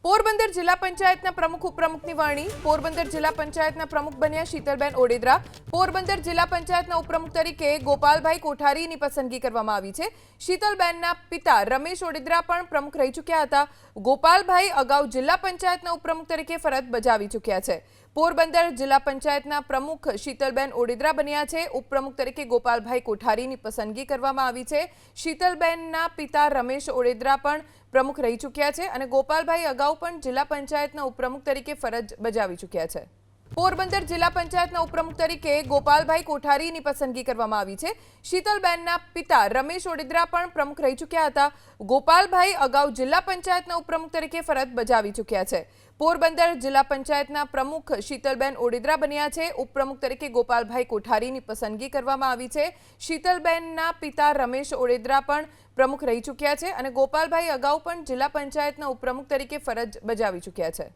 પોરબંદર જિલ્લા પંચાયતના પ્રમુખ ઉપપ્રમુખની વરણી. પોરબંદર જિલ્લા પંચાયતના પ્રમુખ બન્યા શીતલબેન ઓડેદરા. પોરબંદર જિલ્લા પંચાયતના ઉપપ્રમુખ તરીકે ગોપાલભાઈ કોઠારીની પસંદગી કરવામાં આવી છે. શીતલબેનના પિતા રમેશ ઓડેદરા પણ પ્રમુખ રહી ચૂક્યા હતા. ગોપાલભાઈ અગાઉ જિલ્લા પંચાયતના ઉપપ્રમુખ તરીકે ફરજ બજાવી ચૂક્યા છે. પોરબંદર જિલ્લા પંચાયતના પ્રમુખ શીતલબેન ઓડેદરા બન્યા છે. ઉપપ્રમુખ તરીકે ગોપાલભાઈ કોઠારીની પસંદગી કરવામાં આવી છે. શીતલબેનના પિતા રમેશ ઓડેદરા પણ પ્રમુખ રહી ચૂક્યા છે અને ગોપાલભાઈ અગાઉ પણ જિલ્લા પંચાયતના ઉપપ્રમુખ તરીકે ફરજ બજાવી ચૂક્યા છે. પોરબંદર જિલ્લા પંચાયતના ઉપપ્રમુખ તરીકે ગોપાલભાઈ કોઠારીની પસંદગી કરવામાં આવી છે. શીતલબેનના પિતા રમેશ ઓડેદરા પણ પ્રમુખ રહી ચૂક્યા હતા. ગોપાલભાઈ અગાઉ જિલ્લા પંચાયતના ઉપપ્રમુખ તરીકે ફરજ બજાવી ચૂક્યા છે. પોરબંદર જિલ્લા પંચાયતના પ્રમુખ શીતલબેન ઓડેદરા બન્યા છે. ઉપપ્રમુખ તરીકે ગોપાલભાઈ કોઠારીની પસંદગી કરવામાં આવી છે. શીતલબેનના પિતા રમેશ ઓડેદરા પણ પ્રમુખ રહી ચૂક્યા છે અને ગોપાલભાઈ અગાઉ પણ જિલ્લા પંચાયતના ઉપપ્રમુખ તરીકે ફરજ બજાવી ચૂક્યા છે.